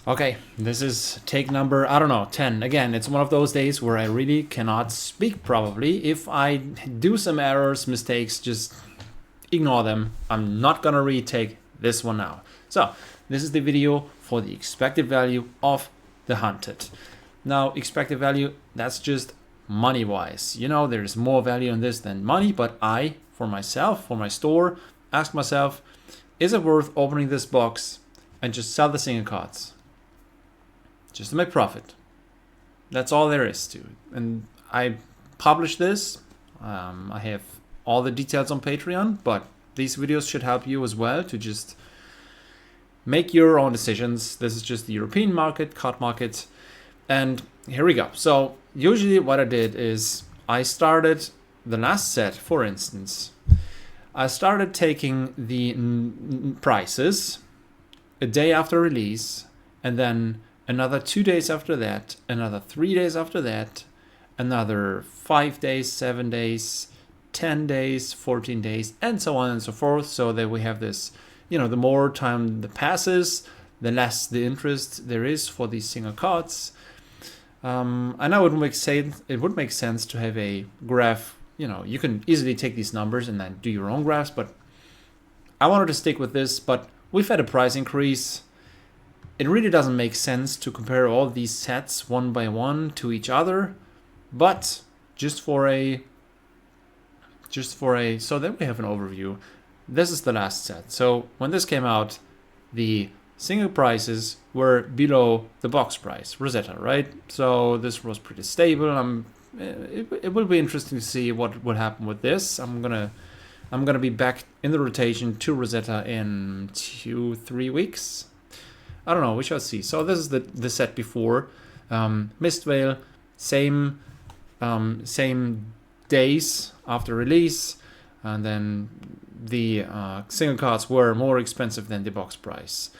Okay, this is take number, I don't know, 10. Again, it's one of those days where I really cannot speak probably. If I do some errors, mistakes, just ignore them. I'm not gonna retake this one now. So, this is the video for the expected value of the hunted. Now, expected value, that's just money-wise. You know, there's more value in this than money, but I, for myself, for my store, ask myself, is it worth opening this box and just sell the single cards? Just to make profit. That's all there is to it. And I publish this. I have all the details on Patreon, but these videos should help you as well to just make your own decisions. This is just the European market, card market. And here we go. So usually what I did is I started the last set, for instance. I started taking the prices a day after release, and then another 2 days after that, another 3 days after that, another 5 days, 7 days, 10 days, 14 days, and so on and so forth. So that we have this, you know, the more time that passes, the less the interest there is for these single cards. I know it would make sense to have a graph. You know, you can easily take these numbers and then do your own graphs, but I wanted to stick with this. But we've had a price increase. It really doesn't make sense to compare all these sets one by one to each other, but just for a so that we have an overview. This is the last set. So when this came out, the single prices were below the box price, Rosetta, right? So this was pretty stable. It will be interesting to see what would happen with this. I'm gonna be back in the rotation to Rosetta in 2-3 weeks. I don't know, we shall see. So this is the set before. Mistveil, same days after release, and then the single cards were more expensive than the box price.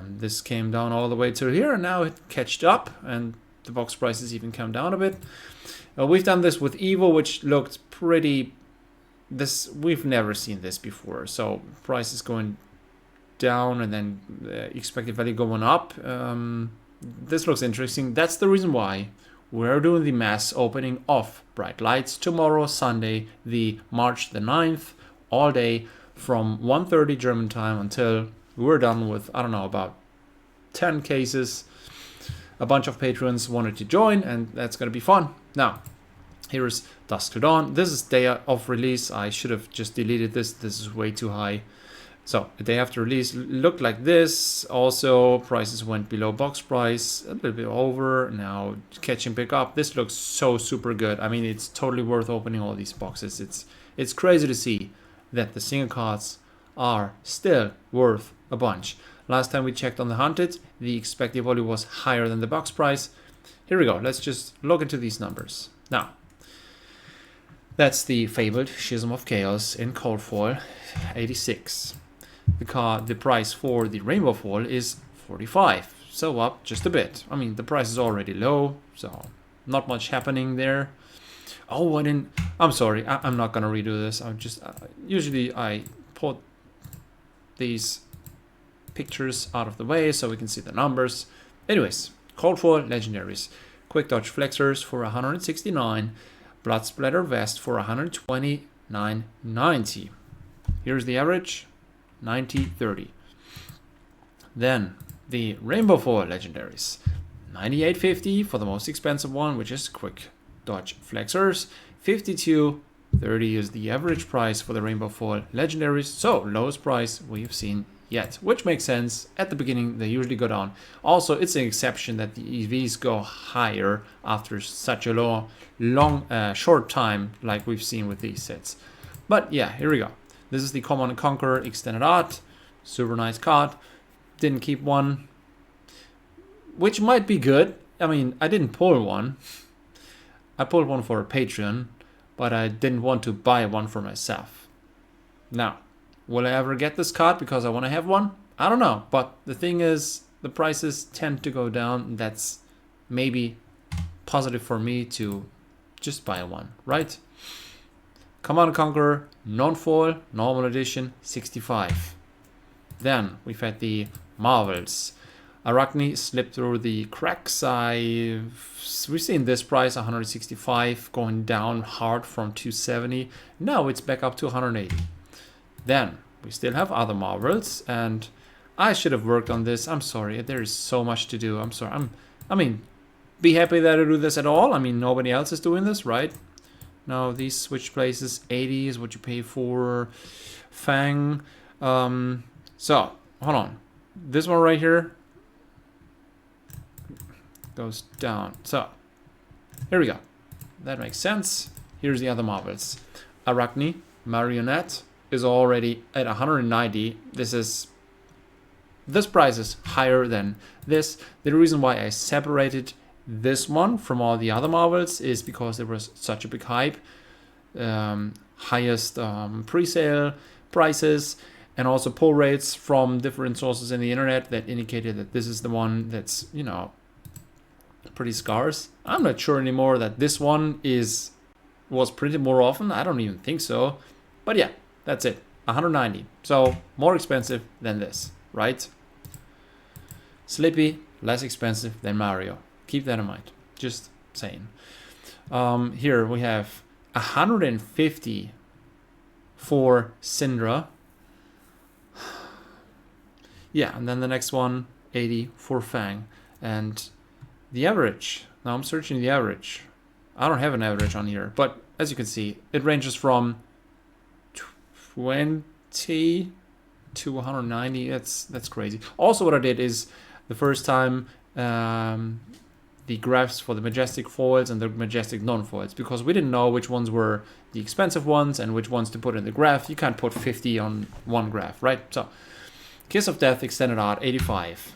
This came down all the way to here, and now it catched up, and the box prices even come down a bit. We've done this with Evo, which looked pretty. We've never seen this before. So prices going down and then expected value going up. This looks interesting. That's the reason why we're doing the mass opening of Bright Lights tomorrow, Sunday, the March the 9th, all day from 1:30 German time until we're done with, I don't know, about 10 cases. A bunch of patrons wanted to join, and that's going to be fun. Now, here's Dusk to Dawn. This is day of release. I should have just deleted this. This is way too high. So the day after release looked like this. Also, prices went below box price, a little bit over. Now catching back up. This looks so super good. I mean, it's totally worth opening all these boxes. It's crazy to see that the single cards are still worth a bunch. Last time we checked on the hunted, the expected value was higher than the box price. Here we go. Let's just look into these numbers. Now, that's the fabled Schism of Chaos in cold foil, 86. The price for the rainbow foil is 45, so up just a bit. I mean, the price is already low, so not much happening there. Oh, I'm sorry, I'm not gonna redo this. I'm just usually I put these pictures out of the way so we can see the numbers. Anyways, cold foil legendaries, quick dodge flexors for 169, blood splatter vest for 129.90. Here's the average. 90-30. Then the rainbow foil legendaries, 98.50 for the most expensive one, which is quick dodge flexors. 52.30 is the average price for the rainbow foil legendaries, so lowest price we've seen yet, which makes sense. At the beginning they usually go down. Also, it's an exception that the EVs go higher after such a short time like we've seen with these sets. But yeah, here we go. This is the Command & Conquer Extended Art. Super nice card. Didn't keep one, which might be good. I mean, I didn't pull one. I pulled one for a Patreon, but I didn't want to buy one for myself. Now, will I ever get this card because I want to have one? I don't know. But the thing is, the prices tend to go down. That's maybe positive for me to just buy one, right? Command & Conquer, non-foil, normal edition, 65. Then we've had the Marvels. Arachne slipped through the cracks. We've seen this price 165 going down hard from 270. Now it's back up to 180. Then we still have other marvels, and I should have worked on this. I'm sorry, there is so much to do. I'm sorry. I mean, be happy that I do this at all. I mean, nobody else is doing this, right? Now these switch places. 80 is what you pay for Fang. So hold on, this one right here goes down. So here we go. That makes sense. Here's the other marvels. Arachne Marionette is already at 190. This price is higher than this. The reason why I separated this one from all the other marvels is because there was such a big hype. Highest pre-sale prices, and also pull rates from different sources in the internet that indicated that this is the one that's, you know, pretty scarce. I'm not sure anymore that this one was printed more often. I don't even think so. But yeah, that's it. 190. So more expensive than this, right? Slippy, less expensive than Mario. Keep that in mind. Just saying. Here we have 150 for Syndra. Yeah, and then the next one, 80 for Fang. And the average, now I'm searching the average. I don't have an average on here, but as you can see, it ranges from 20 to 190. That's crazy. Also, what I did is the first time the graphs for the Majestic foils and the Majestic non-foils, because we didn't know which ones were the expensive ones and which ones to put in the graph. You can't put 50 on one graph, right? So Kiss of Death extended art 85.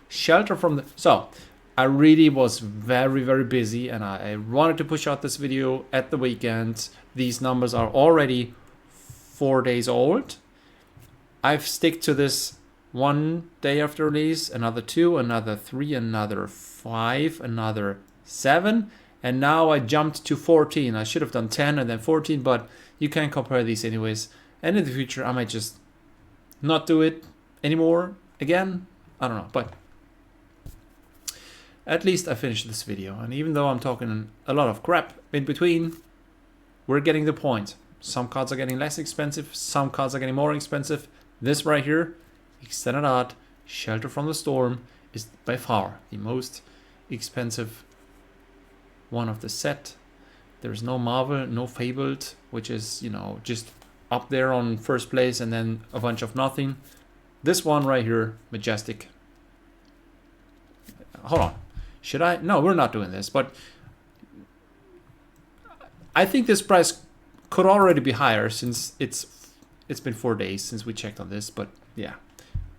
Shelter from the... So I really was very busy, and I wanted to push out this video at the weekend. These numbers are already 4 days old. I've stick to this 1 day after release, another 2, another 3, another 5, another 7, and now I jumped to 14. I should have done 10 and then 14, but you can't compare these anyways. And in the future, I might just not do it anymore again. I don't know, but at least I finished this video. And even though I'm talking a lot of crap in between, we're getting the point. Some cards are getting less expensive, some cards are getting more expensive. This right here, Extended Art, Shelter from the Storm, is by far the most expensive one of the set. There's no Marvel, no Fabled, which is, you know, just up there on first place, and then a bunch of nothing. This one right here, Majestic. Hold on. Should I? No, we're not doing this, but I think this price could already be higher since it's been 4 days since we checked on this, but yeah.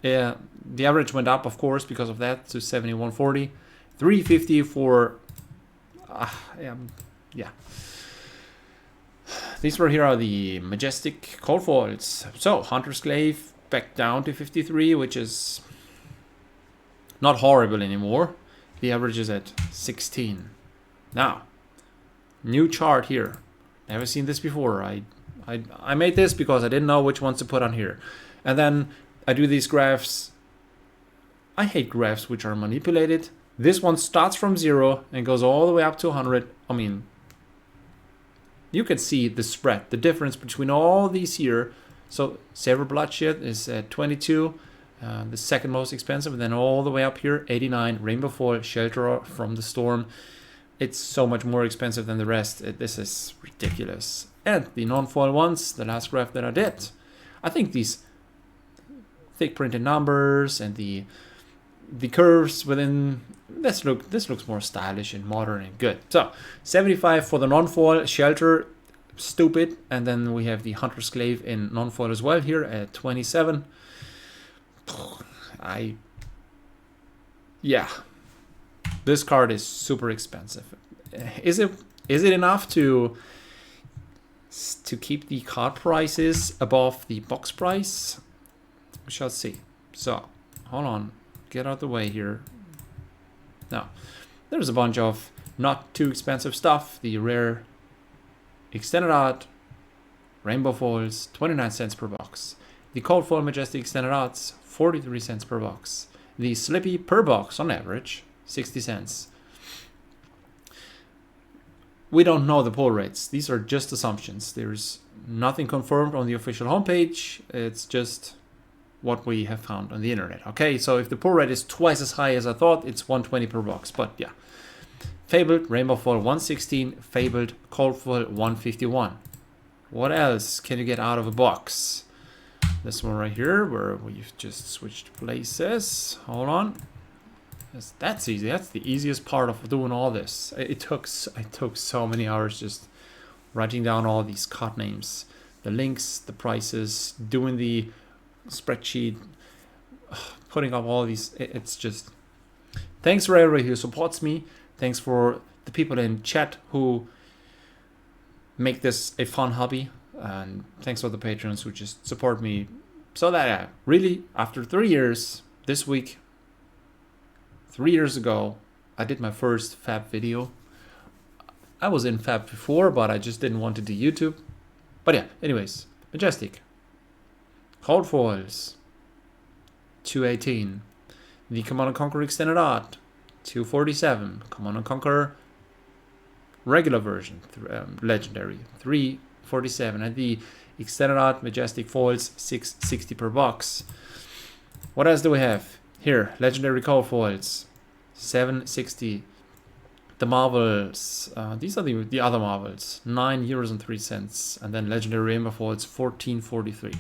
The average went up, of course, because of that, to 71.40. 350 for yeah. These right here are the Majestic cold foils. So Hunter's Glaive back down to 53, which is not horrible anymore. The average is at 16. Now, new chart here. Never seen this before. I made this because I didn't know which ones to put on here. And then I do these graphs. I hate graphs which are manipulated. This one starts from 0 and goes all the way up to 100. I mean, you can see the spread, the difference between all these here. So Saber Bloodshed is at 22, the second most expensive, and then all the way up here, 89. Rainbow Foil, Shelter from the Storm. It's so much more expensive than the rest. This is ridiculous. And the non-foil ones, the last graph that I did, I think these thick printed numbers and the curves within this looks more stylish and modern and good. So 75 for the non-foil, Shelter, stupid, and then we have the Hunter's Glaive in non-foil as well here at 27. Yeah, this card is super expensive. Is it enough to keep the card prices above the box price? We shall see. So hold on, get out the way here. Now there's a bunch of not too expensive stuff. The rare Extended Art, Rainbow Foils, 29 cents per box. The Cold Foil Majestic Extended Odds, 43 cents per box. The Slippy per box, on average, 60 cents. We don't know the pull rates. These are just assumptions. There's nothing confirmed on the official homepage. It's just what we have found on the internet. Okay, so if the pull rate is twice as high as I thought, it's 120 per box. But yeah. Fabled Rainbow Foil 116, Fabled Cold Foil 151. What else can you get out of a box? This one right here, where we've just switched places. Hold on. That's easy. That's the easiest part of doing all this. It took so many hours just writing down all these card names, the links, the prices, doing the spreadsheet, putting up all these. It's just. Thanks for everybody who supports me. Thanks for the people in chat who make this a fun hobby. And thanks for the patrons who just support me. So that really, after 3 years, this week, 3 years ago, I did my first Fab video. I was in Fab before, but I just didn't want to do YouTube. But yeah, anyways, Majestic. Cold Foils, 218. The Command & Conquer Extended Odd, 247. Command & Conquer regular version, legendary, 347. And the Extended Odd Majestic Foils, 660 per box. What else do we have? Here, legendary Cold Foils, 760. The Marvels, these are the other Marvels, €9.03. And then legendary Rainbow Foils, 1443.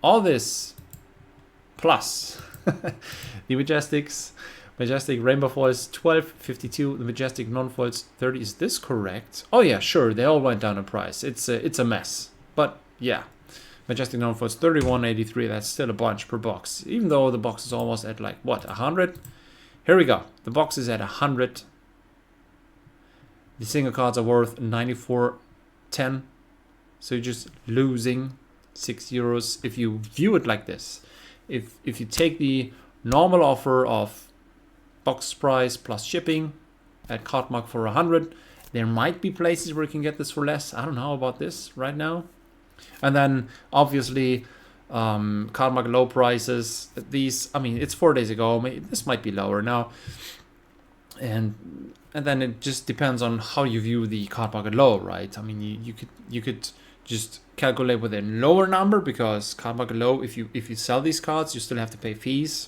All this plus the Majestics. Majestic Rainbow Foils 12.52, the Majestic Non-Foils 30. Is this correct? Oh yeah, sure, they all went down in price. It's a mess. But yeah, Majestic Non-Foils 31.83, that's still a bunch per box. Even though the box is almost at like, what, 100? Here we go. The box is at 100. The single cards are worth 94.10. So you're just losing €6 if you view it like this. If you take the normal offer of box price plus shipping at Cardmarket for 100, there might be places where you can get this for less. I don't know about this right now. And then obviously Cardmarket-low prices. These, I mean, it's 4 days ago. This might be lower now. And then it just depends on how you view the Cardmarket-low, right? I mean, you could just calculate with a lower number, because Cardmarket-low, if you sell these cards, you still have to pay fees.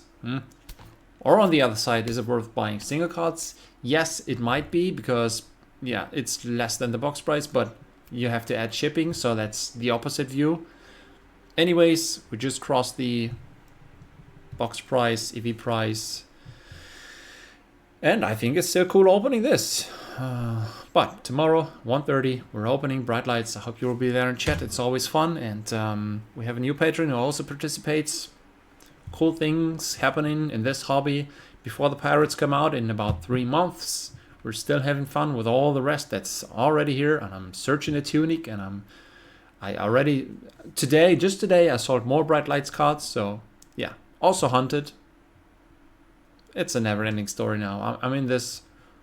Or on the other side, is it worth buying single cards? Yes, it might be, because yeah, it's less than the box price, but you have to add shipping, so that's the opposite view. Anyways, we just crossed the box price, EV price, and I think it's still cool opening this. But tomorrow, 1:30, we're opening Bright Lights. I hope you will be there in chat. It's always fun, and we have a new patron who also participates. Cool things happening in this hobby before the pirates come out in about 3 months. We're still having fun with all the rest that's already here, and I'm searching a tunic, and just today I sold more Bright Lights cards. So yeah, also hunted. It's a never-ending story now. I'm in this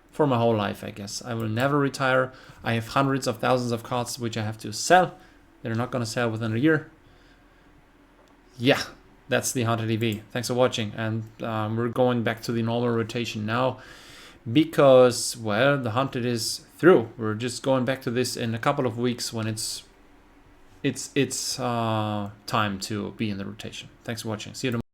for my whole life, I guess. I will never retire. I have hundreds of thousands of cards which I have to sell. They're not going to sell within a year. Yeah, that's the Hunted EV. Thanks for watching, and we're going back to the normal rotation now, because, well, the Hunted is through. We're just going back to this in a couple of weeks when it's time to be in the rotation. Thanks for watching. See you tomorrow.